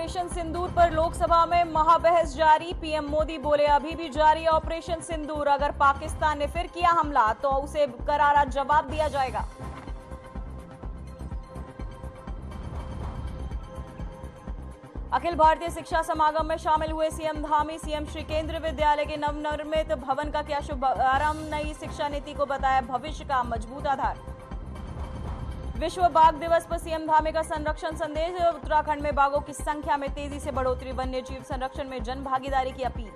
Operation सिंदूर पर लोकसभा में महाबहस जारी। पीएम मोदी बोले अभी भी जारी है ऑपरेशन सिंदूर, अगर पाकिस्तान ने फिर किया हमला तो उसे करारा जवाब दिया जाएगा। अखिल भारतीय शिक्षा समागम में शामिल हुए सीएम धामी। सीएम श्री केंद्रीय विद्यालय के नवनिर्मित भवन का किया शुभारंभ। नई शिक्षा नीति को बताया भविष्य का मजबूत आधार। विश्व बाघ दिवस पर सीएम धामी का संरक्षण संदेश। उत्तराखंड में बाघों की संख्या में तेजी से बढ़ोतरी, वन्य जीव संरक्षण में जन भागीदारी की अपील।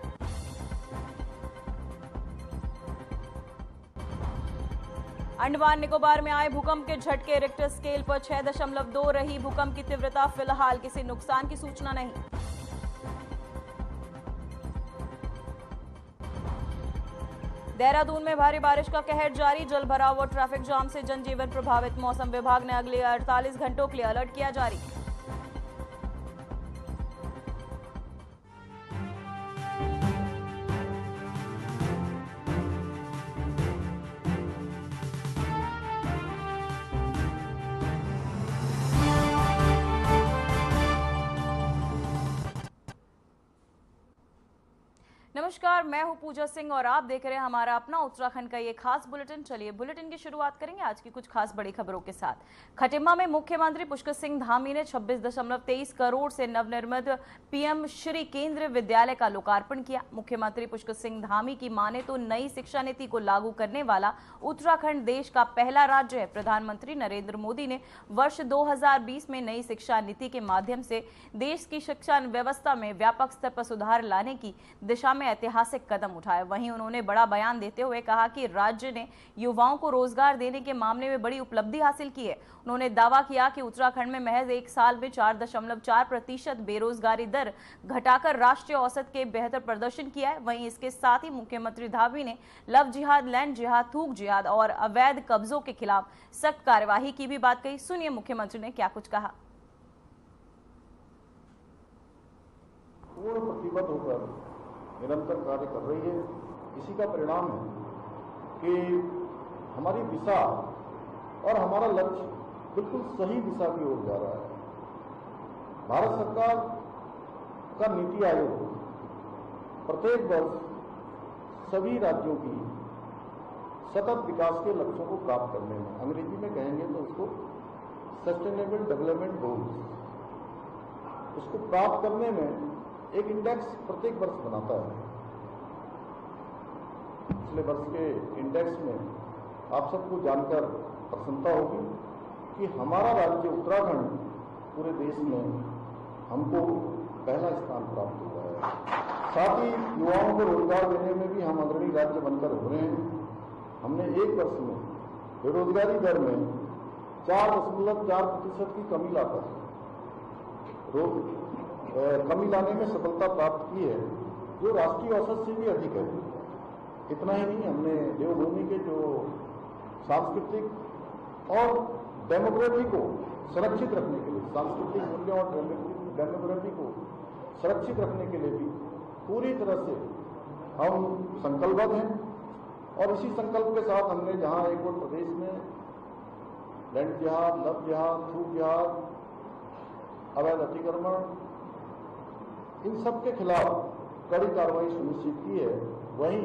अंडमान निकोबार में आए भूकंप के झटके, रिक्टर स्केल पर 6.2 रही भूकंप की तीव्रता। फिलहाल किसी नुकसान की सूचना नहीं। देहरादून में भारी बारिश का कहर जारी, जल भराव और ट्रैफिक जाम से जनजीवन प्रभावित। मौसम विभाग ने अगले 48 घंटों के लिए अलर्ट किया जारी। नमस्कार, मैं हूं पूजा सिंह और आप देख रहे हैं हमारा अपना उत्तराखंड का ये खास बुलेटिन। चलिए बुलेटिन की शुरुआत करेंगे आज की कुछ खास बड़ी खबरों के साथ। खटिमा में मुख्यमंत्री पुष्कर सिंह धामी ने 26.23 करोड़ से नवनिर्मित पीएम श्री केंद्रीय विद्यालय का लोकार्पण किया। मुख्यमंत्री पुष्कर सिंह धामी की माने तो नई शिक्षा नीति को लागू करने वाला उत्तराखंड देश का पहला राज्य है। प्रधानमंत्री नरेंद्र मोदी ने वर्ष 2020 में नई शिक्षा नीति के माध्यम से देश की शिक्षा व्यवस्था में व्यापक स्तर पर सुधार लाने की दिशा में ऐतिहासिक कदम उठाए। वहीं उन्होंने बड़ा बयान देते हुए कहा कि राज्य ने युवाओं को रोजगार देने के मामले में बड़ी उपलब्धि हासिल की है। उन्होंने दावा किया कि उत्तराखंड में महज एक साल में 4.4% बेरोजगारी दर घटाकर राष्ट्रीय औसत के बेहतर प्रदर्शन किया है। वहीं इसके साथ ही मुख्यमंत्री धामी ने लव जिहाद, लैंड जिहाद, थूक जिहाद और अवैध कब्जों के खिलाफ सख्त कार्यवाही की भी बात कही। सुनिए मुख्यमंत्री ने क्या कुछ कहा। पूर्ण प्रतिबद्ध होकर निरंतर कार्य कर रही है। इसी का परिणाम है कि हमारी दिशा और हमारा लक्ष्य बिल्कुल सही दिशा की ओर जा रहा है। भारत सरकार का नीति आयोग प्रत्येक वर्ष सभी राज्यों की सतत विकास के लक्ष्यों को प्राप्त करने में, अंग्रेजी में कहेंगे तो उसको सस्टेनेबल डेवलपमेंट गोल्स, उसको प्राप्त करने में एक इंडेक्स प्रत्येक वर्ष बनाता है। पिछले वर्ष के इंडेक्स में आप सबको जानकर प्रसन्नता होगी कि हमारा राज्य उत्तराखंड पूरे देश में हमको पहला स्थान प्राप्त हुआ है। साथ ही युवाओं को रोजगार देने में भी हम अग्रणी राज्य बनकर हो रहे हैं। हमने एक वर्ष में बेरोजगारी दर में 4.4% की कमी लाकर कमी लाने में सफलता प्राप्त की है, जो राष्ट्रीय औसत से भी अधिक है। इतना ही नहीं, हमने देवभूमि के जो सांस्कृतिक और डेमोक्रेसी को सुरक्षित रखने के लिए, सांस्कृतिक मूल्यों और डेमोक्रेसी को सुरक्षित रखने के लिए भी पूरी तरह से हम संकल्पबद्ध हैं। और इसी संकल्प के साथ हमने जहां एक और प्रदेश में लैंड जिहाद, लव जिहाद, थूक जिहाद, अवैध अतिक्रमण, इन सब के खिलाफ कड़ी कार्रवाई सुनिश्चित की है। वहीं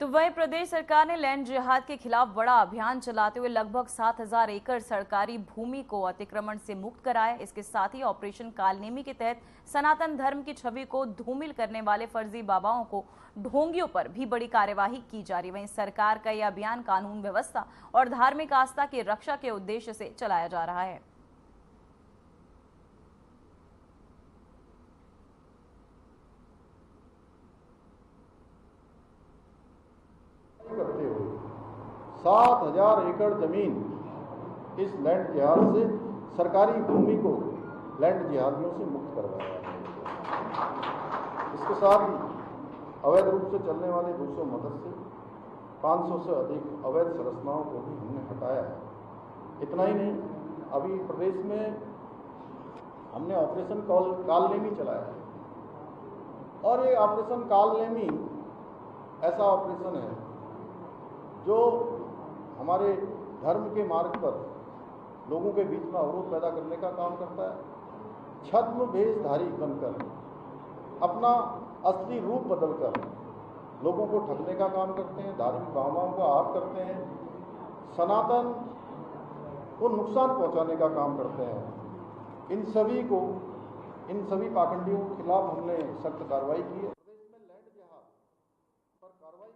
तो वहीं प्रदेश सरकार ने लैंड जिहाद के खिलाफ बड़ा अभियान चलाते हुए लगभग 7,000 एकड़ सरकारी भूमि को अतिक्रमण से मुक्त कराया। इसके साथ ही ऑपरेशन कालनेमी के तहत सनातन धर्म की छवि को धूमिल करने वाले फर्जी बाबाओं को ढोंगियों पर भी बड़ी कार्यवाही की जा रही है। वहीं सरकार का यह अभियान कानून व्यवस्था और धार्मिक आस्था की रक्षा के उद्देश्य से चलाया जा रहा है। करते हुए 7,000 एकड़ जमीन इस लैंड जिहाद से, सरकारी भूमि को लैंड जिहादियों से मुक्त करवाया है। इसके साथ ही अवैध रूप से चलने वाले 200 मदरसे, 500 से अधिक अवैध संरचनाओं को भी हमने हटाया है। इतना ही नहीं, अभी प्रदेश में हमने ऑपरेशन कालनेमी चलाया है। और ये ऑपरेशन कालनेमी ऐसा ऑपरेशन है जो हमारे धर्म के मार्ग पर लोगों के बीच में अवरोध पैदा करने का काम करता है, छद्म वेशधारी बनकर अपना असली रूप बदलकर लोगों को ठगने का काम करते हैं, धार्मिक भावनाओं को आहत करते हैं, सनातन को नुकसान पहुंचाने का काम करते हैं। इन सभी पाखंडियों के खिलाफ हमने सख्त कार्रवाई की है। प्रदेश में लैंड जिहाद पर कार्रवाई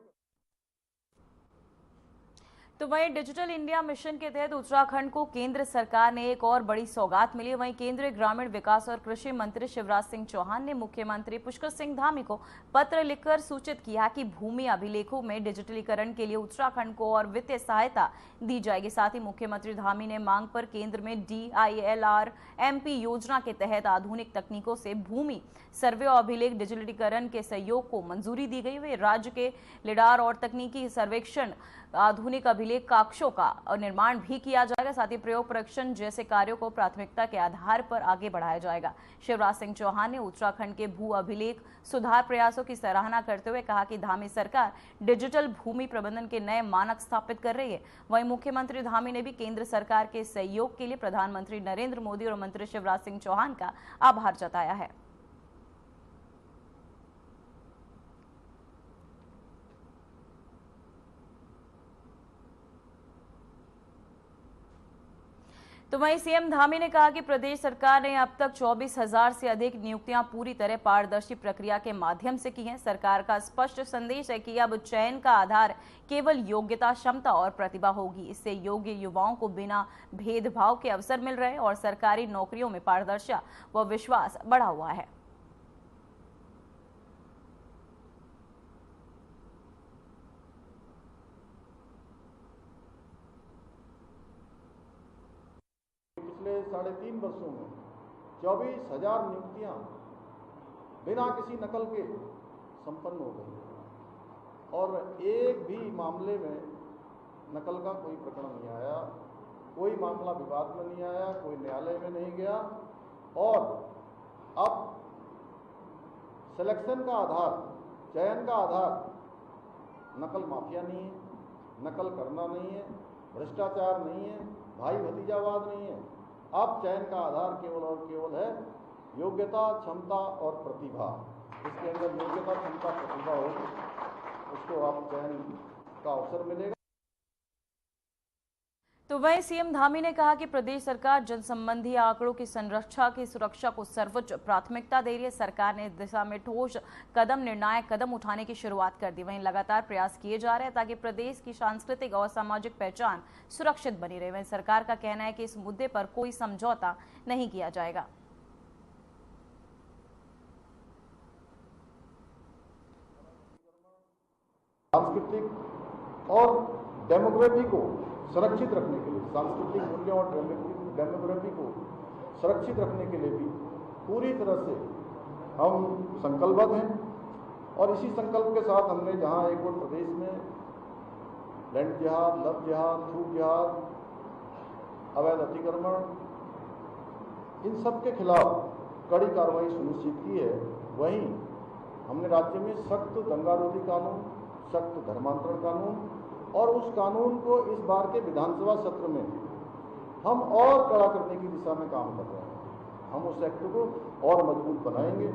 तो वहीं डिजिटल इंडिया मिशन के तहत उत्तराखंड को केंद्र सरकार ने एक और बड़ी सौगात मिली। वहीं केंद्रीय ग्रामीण विकास और कृषि मंत्री शिवराज सिंह चौहान ने मुख्यमंत्री पुष्कर सिंह धामी को पत्र लिखकर सूचित किया कि भूमि अभिलेखों में डिजिटलीकरण के लिए उत्तराखंड को और वित्तीय सहायता दी जाएगी। साथ ही मुख्यमंत्री धामी ने मांग पर केंद्र में DILRMP योजना के तहत आधुनिक तकनीकों से भूमि सर्वे और अभिलेख डिजिटलीकरण के सहयोग को मंजूरी दी गई। वे राज्य के लिडार और तकनीकी सर्वेक्षण आधुनिक अभिलेख कक्षों का निर्माण भी किया जाएगा। साथ ही प्रयोग परीक्षण जैसे कार्यों को प्राथमिकता के आधार पर आगे बढ़ाया जाएगा। शिवराज सिंह चौहान ने उत्तराखंड के भू अभिलेख सुधार प्रयासों की सराहना करते हुए कहा कि धामी सरकार डिजिटल भूमि प्रबंधन के नए मानक स्थापित कर रही है। वहीं मुख्यमंत्री धामी ने भी केंद्र सरकार के सहयोग के लिए प्रधानमंत्री नरेंद्र मोदी और मंत्री शिवराज सिंह चौहान का आभार जताया है। तो वहीं सीएम धामी ने कहा कि प्रदेश सरकार ने अब तक 24,000 से अधिक नियुक्तियां पूरी तरह पारदर्शी प्रक्रिया के माध्यम से की हैं। सरकार का स्पष्ट संदेश है कि अब चयन का आधार केवल योग्यता, क्षमता और प्रतिभा होगी। इससे योग्य युवाओं को बिना भेदभाव के अवसर मिल रहे हैं और सरकारी नौकरियों में पारदर्शिता व विश्वास बढ़ा हुआ है। पिछले 3.5 वर्षों में 24,000 नियुक्तियां बिना किसी नकल के संपन्न हो गई और एक भी मामले में नकल का कोई प्रकरण नहीं आया, कोई मामला विवाद में नहीं आया, कोई न्यायालय में नहीं गया। और अब सिलेक्शन का आधार, चयन का आधार नकल माफिया नहीं है, नकल करना नहीं है, भ्रष्टाचार नहीं है, भाई भतीजावाद नहीं है। अब चयन का आधार केवल और केवल है योग्यता, क्षमता और प्रतिभा। इसके अंदर योग्यता, क्षमता, प्रतिभा होगी, उसको आप चयन का अवसर मिलेगा। तो वहीं सीएम धामी ने कहा कि प्रदेश सरकार जन संबंधी आंकड़ों की संरक्षा की सुरक्षा को सर्वोच्च प्राथमिकता दे रही है। सरकार ने इस दिशा में ठोस निर्णायक कदम उठाने की शुरुआत कर दी। वहीं लगातार प्रयास किए जा रहे हैं ताकि प्रदेश की सांस्कृतिक और सामाजिक पहचान सुरक्षित बनी रहे। वहीं सरकार का कहना है कि इस मुद्दे पर कोई समझौता नहीं किया जाएगा। सांस्कृतिक और डेमोग्राफी को सुरक्षित रखने के लिए, सांस्कृतिक मूल्यों और डेमोग्राफी को सुरक्षित रखने के लिए भी पूरी तरह से हम संकल्पबद्ध हैं। और इसी संकल्प के साथ हमने जहां एक और प्रदेश में लैंड जिहाद, लव जिहाद, छूट जिहाद, अवैध अतिक्रमण, इन सब के खिलाफ कड़ी कार्रवाई सुनिश्चित की है, वहीं हमने राज्य में सख्त दंगारोधी कानून, सख्त धर्मांतरण कानून और उस कानून को इस बार के विधानसभा सत्र में हम और कड़ा करने की दिशा में काम कर रहे हैं। हम उस एक्ट को और मजबूत बनाएंगे।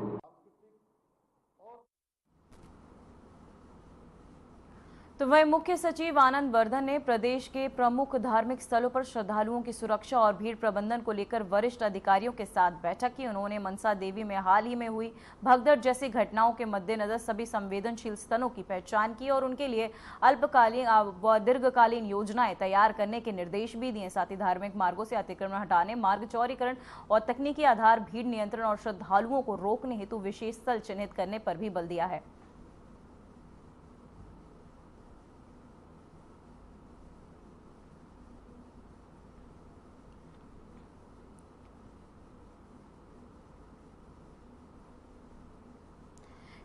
तो वहीं मुख्य सचिव आनंद वर्धन ने प्रदेश के प्रमुख धार्मिक स्थलों पर श्रद्धालुओं की सुरक्षा और भीड़ प्रबंधन को लेकर वरिष्ठ अधिकारियों के साथ बैठक की। उन्होंने मनसा देवी में हाल ही में हुई भगदड़ जैसी घटनाओं के मद्देनजर सभी संवेदनशील स्थलों की पहचान की और उनके लिए अल्पकालीन व दीर्घकालीन योजनाएं तैयार करने के निर्देश भी दिए। साथ ही धार्मिक मार्गों से अतिक्रमण हटाने, मार्ग चौड़ीकरण और तकनीकी आधार, भीड़ नियंत्रण और श्रद्धालुओं को रोकने हेतु विशेष स्थल चिन्हित करने पर भी बल दिया है।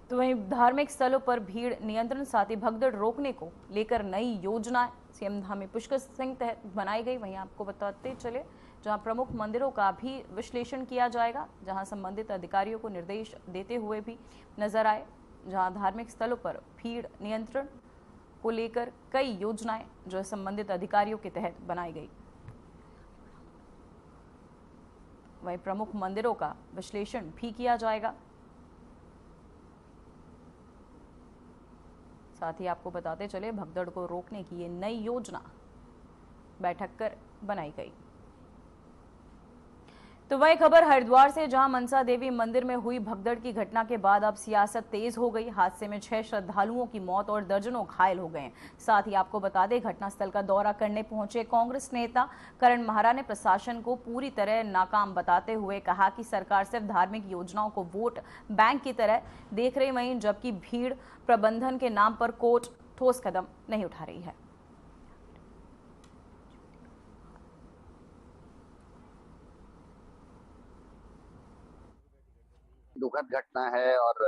तो वहीं धार्मिक स्थलों पर भीड़ नियंत्रण, साथ ही भगदड़ रोकने को लेकर नई योजना सीएम धामी पुष्कर सिंह तहत बनाई गई। वहीं आपको बताते चले जहां प्रमुख मंदिरों का भी विश्लेषण किया जाएगा, जहां संबंधित अधिकारियों को निर्देश देते हुए भी नजर आए। जहां धार्मिक स्थलों पर भीड़ नियंत्रण को लेकर कई योजनाएं जो संबंधित अधिकारियों के तहत बनाई गई। वहीं प्रमुख मंदिरों का विश्लेषण भी किया जाएगा। साथ ही आपको बताते चले, भगदड़ को रोकने की ये नई योजना बैठक कर बनाई गई। तो वही खबर हरिद्वार से, जहां मनसा देवी मंदिर में हुई भगदड़ की घटना के बाद अब सियासत तेज हो गई। हादसे में 6 श्रद्धालुओं की मौत और दर्जनों घायल हो गए। साथ ही आपको बता दें, घटनास्थल का दौरा करने पहुंचे कांग्रेस नेता करण महारा ने प्रशासन को पूरी तरह नाकाम बताते हुए कहा कि सरकार सिर्फ धार्मिक योजनाओं को वोट बैंक की तरह देख रही, वहीं जबकि भीड़ प्रबंधन के नाम पर कोर्ट ठोस कदम नहीं उठा रही है। दुखद घटना है और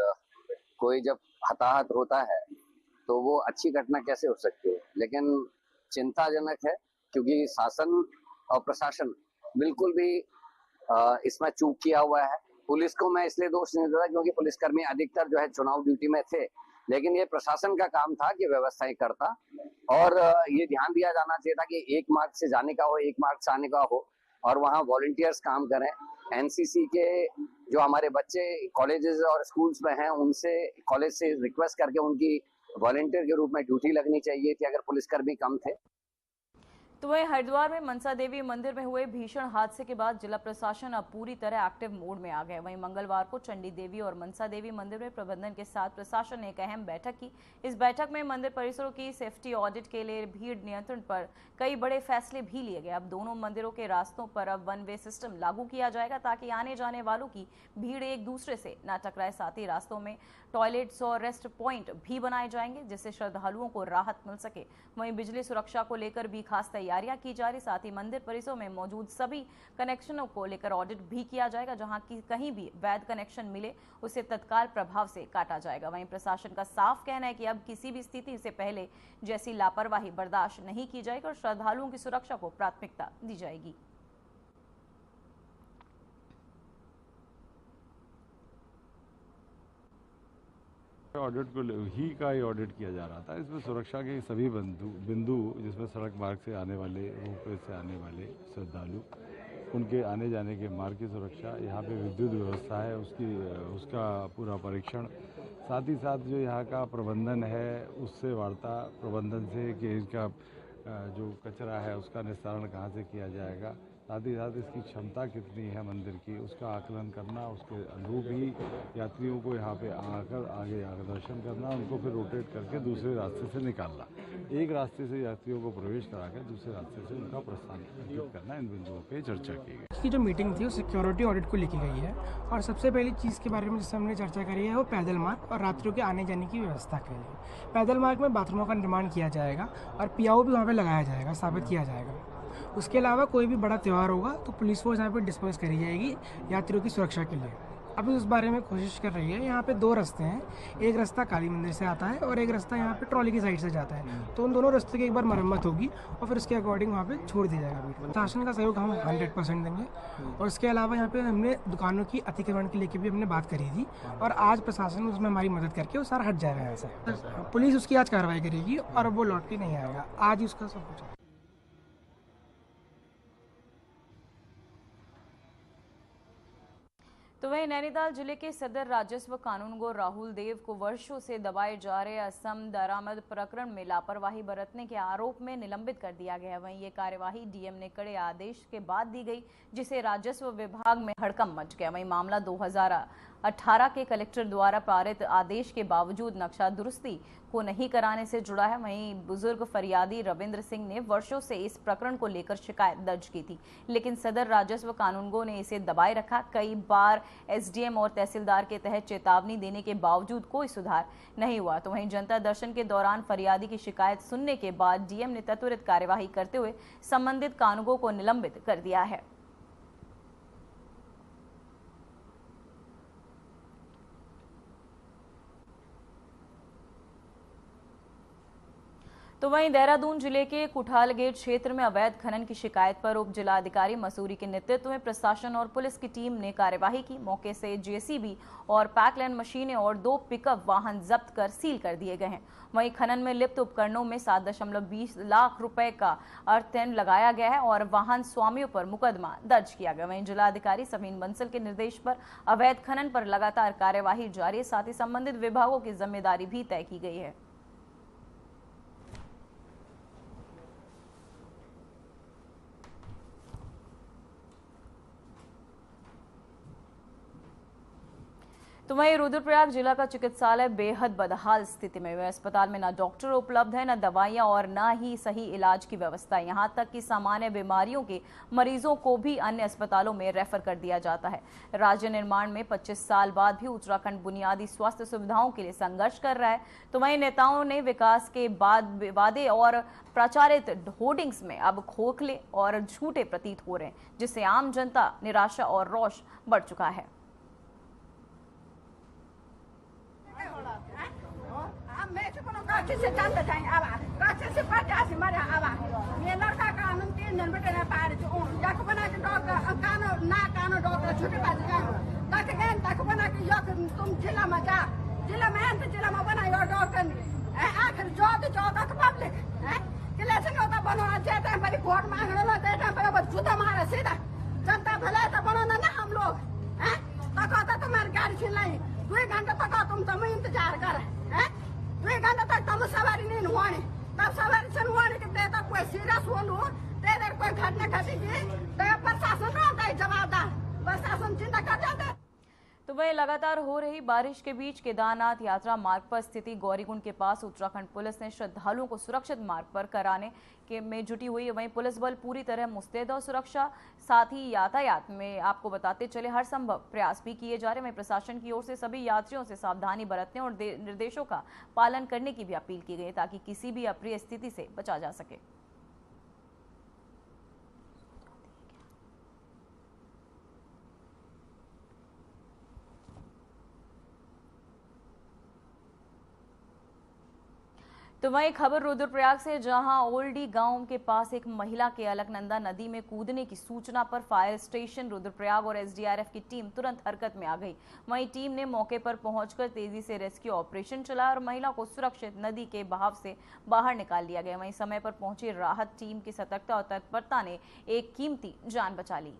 कोई जब हताहत होता है तो वो अच्छी घटना कैसे हो सकती है, लेकिन चिंताजनक है क्योंकि शासन और प्रशासन बिल्कुल भी इसमें चूक किया हुआ है। पुलिस को मैं इसलिए दोष नहीं देता क्योंकि पुलिसकर्मी अधिकतर जो है चुनाव ड्यूटी में थे, लेकिन ये प्रशासन का काम था कि व्यवस्थाएं करता और ये ध्यान दिया जाना चाहिए था कि एक मार्ग से जाने का हो, एक मार्ग से आने का हो और वहाँ वॉलंटियर्स काम करें। एनसीसी के जो हमारे बच्चे कॉलेजेस और स्कूल्स में हैं, उनसे कॉलेज से रिक्वेस्ट करके उनकी वॉलंटियर के रूप में ड्यूटी लगनी चाहिए थी अगर पुलिसकर्मी कम थे। तो वहीं हरिद्वार में मनसा देवी मंदिर में हुए भीषण हादसे के बाद जिला प्रशासन अब पूरी तरह एक्टिव मोड में आ गया। वहीं मंगलवार को चंडी देवी और मनसा देवी मंदिर में प्रबंधन के साथ प्रशासन ने एक अहम बैठक की। इस बैठक में मंदिर परिसरों की सेफ्टी ऑडिट के लिए भीड़ नियंत्रण पर कई बड़े फैसले भी लिए गए। अब दोनों मंदिरों के रास्तों पर अब वन वे सिस्टम लागू किया जाएगा ताकि आने जाने वालों की भीड़ एक दूसरे से न टकराए। साथ ही रास्तों में टॉयलेट्स और रेस्ट पॉइंट भी बनाए जाएंगे जिससे श्रद्धालुओं को राहत मिल सके। वहीं बिजली सुरक्षा को लेकर भी खास तैयारियां की जा रही। साथ ही मंदिर परिसरों में मौजूद सभी कनेक्शनों को लेकर ऑडिट भी किया जाएगा। जहां की कहीं भी वैध कनेक्शन मिले उसे तत्काल प्रभाव से काटा जाएगा। वहीं प्रशासन का साफ कहना है कि अब किसी भी स्थिति से पहले जैसी लापरवाही बर्दाश्त नहीं की जाएगी और श्रद्धालुओं की सुरक्षा को प्राथमिकता दी जाएगी। ऑडिट को ही ऑडिट किया जा रहा था। इसमें सुरक्षा के सभी बिंदु जिसमें सड़क मार्ग से आने वाले, रोपवे से आने वाले श्रद्धालु, उनके आने जाने के मार्ग की सुरक्षा, यहाँ पे विद्युत व्यवस्था है उसका पूरा परीक्षण, साथ ही साथ जो यहाँ का प्रबंधन है उससे वार्ता प्रबंधन से कि इनका जो कचरा है उसका निस्तारण कहाँ से किया जाएगा, साथ ही साथ इसकी क्षमता कितनी है मंदिर की उसका आकलन करना, उसके अनुरूप ही यात्रियों को यहाँ पे आकर आगे दर्शन करना, उनको फिर रोटेट करके दूसरे रास्ते से निकालना, एक रास्ते से यात्रियों को प्रवेश कराकर दूसरे रास्ते से उनका प्रस्थान करना, इन बिंदुओं पे चर्चा की गई। की जो मीटिंग थी वो सिक्योरिटी ऑडिट को लेके गई है और सबसे पहली चीज़ के बारे में जिससे हमने चर्चा करी है वो पैदल मार्ग और यात्रियों के आने जाने की व्यवस्था के लिए। पैदल मार्ग में बाथरूमों का निर्माण किया जाएगा और पियाओ भी वहाँ पे लगाया जाएगा, स्थापित किया जाएगा। उसके अलावा कोई भी बड़ा त्यौहार होगा तो पुलिस फोर्स यहाँ पे डिस्पर्स करी जाएगी यात्रियों की सुरक्षा के लिए। अभी उस बारे में कोशिश कर रही है। यहाँ पे 2 रास्ते हैं, एक रास्ता काली मंदिर से आता है और एक रास्ता यहाँ पे ट्रॉली की साइड से जाता है, तो उन दोनों रास्ते की एक बार मरम्मत होगी और फिर उसके अकॉर्डिंग वहाँ पे छोड़ दिया जाएगा। शासन का सहयोग हम 100% देंगे और उसके अलावा यहाँ पे हमने दुकानों की अतिक्रमण के लेके भी हमने बात करी थी और आज प्रशासन उसमें हमारी मदद करके वो सारा हट जाएगा यहाँ से। पुलिस उसकी आज कार्रवाई करेगी और वो लौट के नहीं आएगा, आज ही उसका सब कुछ। तो वहीं नैनीताल जिले के सदर राजस्व कानूनगो राहुल देव को वर्षों से दबाए जा रहे असम दरामद प्रकरण में लापरवाही बरतने के आरोप में निलंबित कर दिया गया। वहीं ये कार्यवाही डीएम ने कड़े आदेश के बाद दी गई, जिसे राजस्व विभाग में हड़कंप मच गया। वहीं मामला 2018 के कलेक्टर द्वारा पारित आदेश के बावजूद नक्शा दुरुस्ती को नहीं कराने से जुड़ा है। वहीं बुजुर्ग फरियादी रविंद्र सिंह ने वर्षों से इस प्रकरण को लेकर शिकायत दर्ज की थी, लेकिन सदर राजस्व कानूनगो ने इसे दबाए रखा। कई बार एसडीएम और तहसीलदार के तहत चेतावनी देने के बावजूद कोई सुधार नहीं हुआ। तो वहीं जनता दर्शन के दौरान फरियादी की शिकायत सुनने के बाद डीएम ने त्वरित कार्यवाही करते हुए संबंधित कानूनगो को निलंबित कर दिया है। तो वहीं देहरादून जिले के कुठाल गेट क्षेत्र में अवैध खनन की शिकायत पर उप जिलाधिकारी मसूरी के नेतृत्व में प्रशासन और पुलिस की टीम ने कार्यवाही की। मौके से जेसीबी और पैकलैंड मशीनें और 2 पिकअप वाहन जब्त कर सील कर दिए गए हैं। वहीं खनन में लिप्त उपकरणों में 7.20 लाख रुपए का अर्थदंड लगाया गया है और वाहन स्वामियों पर मुकदमा दर्ज किया गया। वहीं जिलाधिकारी समीन बंसल के निर्देश पर अवैध खनन पर लगातार कार्यवाही जारी है, साथ ही संबंधित विभागों की जिम्मेदारी भी तय की गई है। तो वहीं रुद्रप्रयाग जिला का चिकित्सालय बेहद बदहाल स्थिति में है। अस्पताल में न डॉक्टर उपलब्ध है, न दवाइयां और न ही सही इलाज की व्यवस्था। यहां तक कि सामान्य बीमारियों के मरीजों को भी अन्य अस्पतालों में रेफर कर दिया जाता है। राज्य निर्माण में 25 साल बाद भी उत्तराखंड बुनियादी स्वास्थ्य सुविधाओं के लिए संघर्ष कर रहा है। तो वहीं नेताओं ने विकास के बाद वादे और प्रचारित होर्डिंग्स में अब खोखले और झूठे प्रतीत हो रहे हैं, जिससे आम जनता निराशा और रोष बढ़ चुका है। से जानते थे अब कच्चे से 50 मरे अब ये लड़का का हम 3 दिन बेटे ने पार जो यक बना के डॉक्टर कानो ना कानो डॉक्टर छुट्टी पास गए तक बना के यक तुम जिला में जा जिला में बना यो डॉक्टर आखिर जो तक पब्लिक है किले से होता बनो जे टाइम पर वोट मांगनो ना दे टाइम पर बस जूता मारे सीधा जनता भले तो बनो ना हम लोग हैं तक होता तुम्हारी गाड़ी छीन लाई 2 घंटे तक तुम इंतजार कर हैं 2 घंटे तक तुम सवारी नहीं हुआ तब सवारी से हुआ कि देता कोई सीरियस हो तेरे कोई घटना घटेगी तो प्रशासन होता है जवाबदार प्रशासन चिंता कर जाते। तो वहीं लगातार हो रही बारिश के बीच केदारनाथ यात्रा मार्ग पर स्थिति गौरीकुंड के पास उत्तराखंड पुलिस ने श्रद्धालुओं को सुरक्षित मार्ग पर कराने के में जुटी हुई है। वहीं पुलिस बल पूरी तरह मुस्तैद और सुरक्षा साथ ही यातायात में आपको बताते चले हर संभव प्रयास भी किए जा रहे हैं। वहीं प्रशासन की ओर से सभी यात्रियों से सावधानी बरतने और निर्देशों का पालन करने की भी अपील की गई ताकि किसी भी अप्रिय स्थिति से बचा जा सके। तो वहीं खबर रुद्रप्रयाग से, जहां ओल्डी गांव के पास एक महिला के अलकनंदा नदी में कूदने की सूचना पर फायर स्टेशन रुद्रप्रयाग और एसडीआरएफ की टीम तुरंत हरकत में आ गई। वहीं टीम ने मौके पर पहुंचकर तेजी से रेस्क्यू ऑपरेशन चलाया और महिला को सुरक्षित नदी के बहाव से बाहर निकाल लिया गया। वहीं समय पर पहुंची राहत टीम की सतर्कता और तत्परता ने एक कीमती जान बचा ली।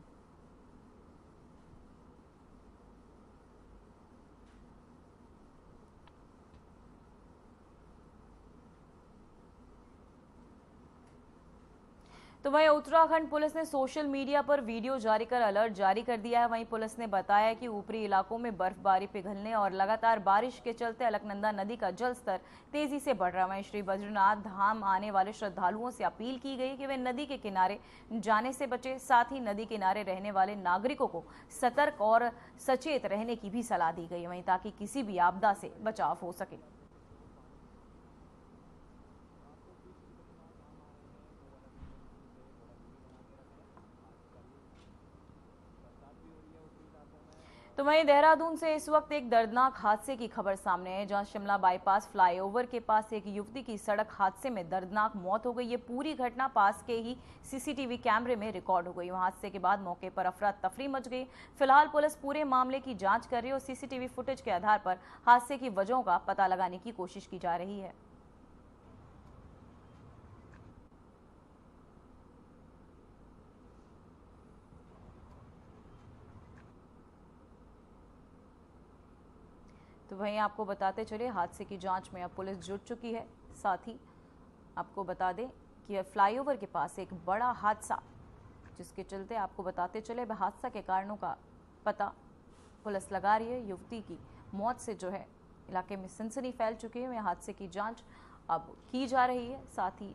तो वहीं उत्तराखंड पुलिस ने सोशल मीडिया पर वीडियो जारी कर अलर्ट जारी कर दिया है। वहीं पुलिस ने बताया कि ऊपरी इलाकों में बर्फबारी पिघलने और लगातार बारिश के चलते अलकनंदा नदी का जल स्तर तेजी से बढ़ रहा है। वहीं श्री बद्रीनाथ धाम आने वाले श्रद्धालुओं से अपील की गई कि वे नदी के किनारे जाने से बचे। साथ ही नदी किनारे रहने वाले नागरिकों को सतर्क और सचेत रहने की भी सलाह दी गई, वहीं ताकि किसी भी आपदा से बचाव हो सके। तो वहीं देहरादून से इस वक्त एक दर्दनाक हादसे की खबर सामने है, जहां शिमला बाईपास फ्लाईओवर के पास एक युवती की सड़क हादसे में दर्दनाक मौत हो गई। ये पूरी घटना पास के ही सीसीटीवी कैमरे में रिकॉर्ड हो गई। हादसे के बाद मौके पर अफरा तफरी मच गई। फिलहाल पुलिस पूरे मामले की जांच कर रही है और सीसीटीवी फुटेज के आधार पर हादसे की वजहों का पता लगाने की कोशिश की जा रही है। तो वहीं आपको बताते चले हादसे की जांच में अब पुलिस जुट चुकी है। साथ ही आपको बता दें कि फ्लाईओवर के पास एक बड़ा हादसा, जिसके चलते आपको बताते चले हादसा के कारणों का पता पुलिस लगा रही है। युवती की मौत से जो है इलाके में सनसनी फैल चुकी है। हादसे की जांच अब की जा रही है। साथ ही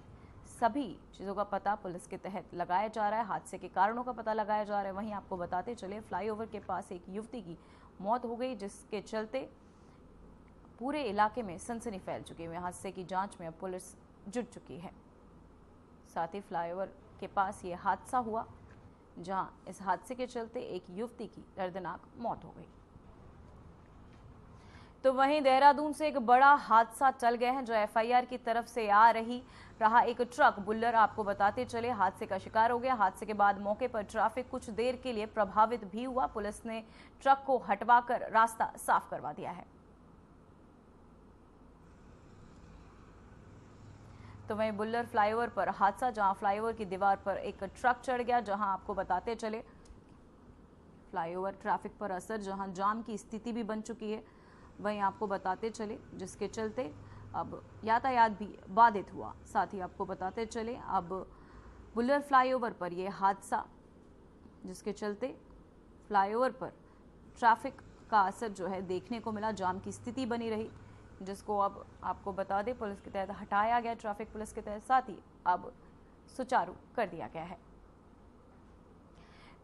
सभी चीज़ों का पता पुलिस के तहत लगाया जा रहा है, हादसे के कारणों का पता लगाया जा रहा है। वहीं आपको बताते चले फ्लाईओवर के पास एक युवती की मौत हो गई, जिसके चलते पूरे इलाके में सनसनी फैल चुकी है। हादसे की जांच में अब पुलिस जुट चुकी है। साथ ही फ्लाईओवर के पास ये हादसा हुआ, जहां इस हादसे के चलते एक युवती की दर्दनाक मौत हो गई। तो वहीं देहरादून से एक बड़ा हादसा टल गया है, जो एफआईआर की तरफ से आ रहा एक ट्रक बुल्लर आपको बताते चले हादसे का शिकार हो गया। हादसे के बाद मौके पर ट्रैफिक कुछ देर के लिए प्रभावित भी हुआ। पुलिस ने ट्रक को हटवाकर रास्ता साफ करवा दिया है। तो वहीं बुल्लर फ्लाईओवर पर हादसा, जहां फ्लाईओवर की दीवार पर एक ट्रक चढ़ गया, जहां आपको बताते चले फ्लाईओवर ट्रैफिक पर असर, जहां जाम की स्थिति भी बन चुकी है, वहीं आपको बताते चले जिसके चलते अब यातायात भी बाधित हुआ। साथ ही आपको बताते चले अब बुल्लर फ्लाईओवर पर यह हादसा, जिसके चलते फ्लाईओवर पर ट्रैफिक का असर जो है देखने को मिला, जाम की स्थिति बनी रही, जिसको अब आपको बता दें पुलिस के तहत हटाया गया, ट्रैफिक पुलिस के तहत, साथ ही अब सुचारू कर दिया गया है।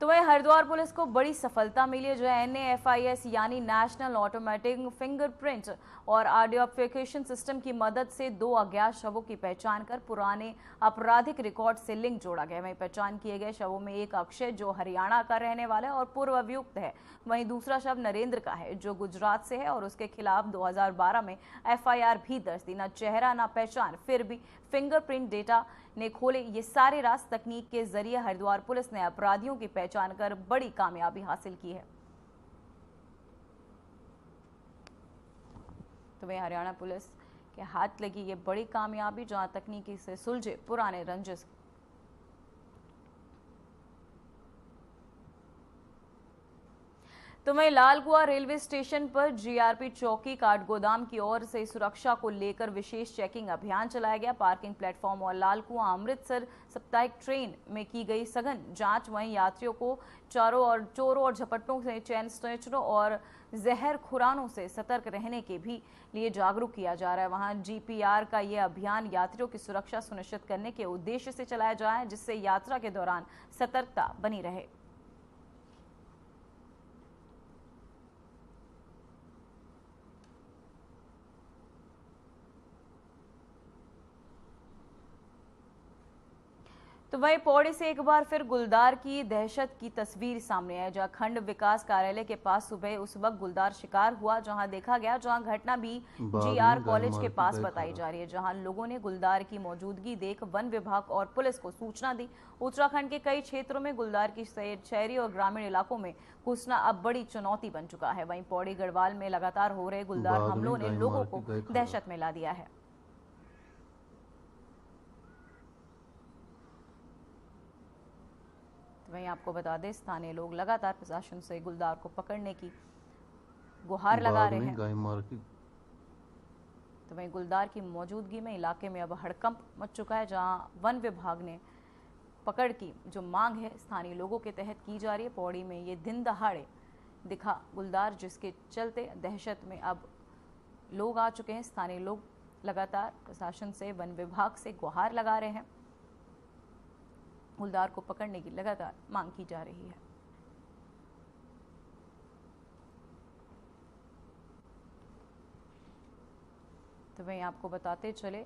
तो वहीं हरिद्वार पुलिस को बड़ी सफलता मिली है, जो है NAFIS यानी नेशनल ऑटोमेटिक फिंगरप्रिंट और आइडेंटिफिकेशन सिस्टम की मदद से 2 अज्ञात शवों की पहचान कर पुराने आपराधिक रिकॉर्ड से लिंक जोड़ा गया। वहीं पहचान किए गए शवों में एक अक्षय जो हरियाणा का रहने वाला है और पूर्व अभियुक्त है, वहीं दूसरा शव नरेंद्र का है जो गुजरात से है और उसके खिलाफ 2012 में FIR भी दर्ज थी। न चेहरा न पहचान, फिर भी फिंगरप्रिंट डेटा ने खोले ये सारे राज। तकनीक के जरिए हरिद्वार पुलिस ने अपराधियों की पहचान कर बड़ी कामयाबी हासिल की है। तो वहीं हरियाणा पुलिस के हाथ लगी ये बड़ी कामयाबी, जहां तकनीकी से सुलझे पुराने रंजिश। तो वहीं लालकुआ रेलवे स्टेशन पर GRP चौकी काठगोदाम की ओर से सुरक्षा को लेकर विशेष चेकिंग अभियान चलाया गया। पार्किंग प्लेटफॉर्म और लालकुआ अमृतसर साप्ताहिक ट्रेन में की गई सघन जांच। वहीं यात्रियों को चोरों और झपट्टों से, चैन स्नैचरों और जहर खुरानों से सतर्क रहने के भी लिए जागरूक किया जा रहा है। वहां GPR का यह अभियान यात्रियों की सुरक्षा सुनिश्चित करने के उद्देश्य से चलाया जाए, जिससे यात्रा के दौरान सतर्कता बनी रहे। तो वहीं पौड़ी से एक बार फिर गुलदार की दहशत की तस्वीर सामने आई, जहां खंड विकास कार्यालय के पास सुबह उस वक्त गुलदार शिकार हुआ, जहां देखा गया, जहां घटना भी GR कॉलेज के पास बताई जा रही है, जहां लोगों ने गुलदार की मौजूदगी देख वन विभाग और पुलिस को सूचना दी। उत्तराखंड के कई क्षेत्रों में गुलदार की शहरी और ग्रामीण इलाकों में घुसना अब बड़ी चुनौती बन चुका है। वहीं पौड़ी गढ़वाल में लगातार हो रहे गुलदार हमलों ने लोगों को दहशत में ला दिया है। वहीं आपको बता दें, स्थानीय लोग लगातार प्रशासन से गुलदार को पकड़ने की गुहार लगा रहे हैं। तो वहीं गुलदार की मौजूदगी में इलाके में अब हड़कंप मच चुका है, जहां वन विभाग ने पकड़ की जो मांग है स्थानीय लोगों के तहत की जा रही है। पौड़ी में ये दिन दहाड़े दिखा गुलदार, जिसके चलते दहशत में अब लोग आ चुके हैं। स्थानीय लोग लगातार प्रशासन से, वन विभाग से गुहार लगा रहे हैं। गुलदार को पकड़ने की लगातार मांग की जा रही है। तो वहीं आपको बताते चले,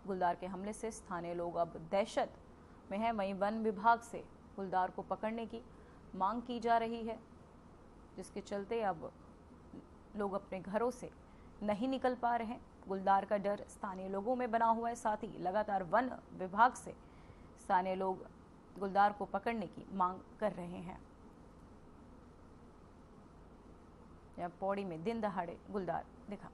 गुलदार के हमले से स्थानीय लोग अब दहशत में हैं। वहीं वन विभाग से गुलदार को पकड़ने की मांग की जा रही है, जिसके चलते अब लोग अपने घरों से नहीं निकल पा रहे हैं। गुलदार का डर स्थानीय लोगों में बना हुआ है। साथ ही लगातार वन विभाग से स्थानीय लोग गुलदार को पकड़ने की मांग कर रहे हैं। यह पौड़ी में दिन दहाड़े गुलदार दिखा।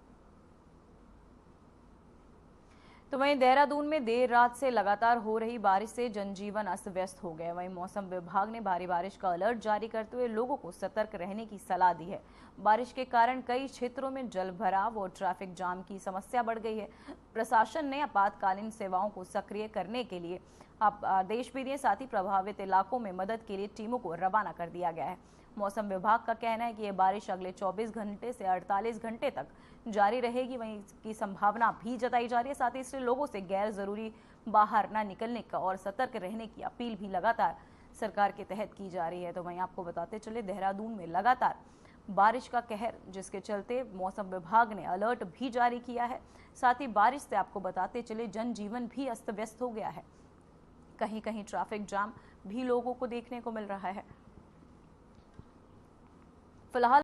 तो वहीं देहरादून में देर रात से लगातार हो रही बारिश से जनजीवन अस्त व्यस्त हो गया। वहीं मौसम विभाग ने भारी बारिश का अलर्ट जारी करते हुए लोगों को सतर्क रहने की सलाह दी है। बारिश के कारण कई क्षेत्रों में जल भराव और ट्रैफिक जाम की समस्या बढ़ गई है। प्रशासन ने आपातकालीन सेवाओं को सक्रिय करने के लिए आदेश भी दिए, साथ ही प्रभावित इलाकों में मदद के लिए टीमों को रवाना कर दिया गया है। मौसम विभाग का कहना है कि यह बारिश अगले 24 घंटे से 48 घंटे तक जारी रहेगी। वहीं इसकी संभावना भी जताई जा रही है। साथ ही इसलिए लोगों से गैर जरूरी बाहर न निकलने का और सतर्क रहने की अपील भी लगातार सरकार के तहत की जा रही है। तो वहीं आपको बताते चले, देहरादून में लगातार बारिश का कहर, जिसके चलते मौसम विभाग ने अलर्ट भी जारी किया है। साथ ही बारिश से आपको बताते चले जनजीवन भी अस्त व्यस्त हो गया है। कहीं कहीं ट्रैफिक जाम भी लोगों को देखने को मिल रहा है। फिलहाल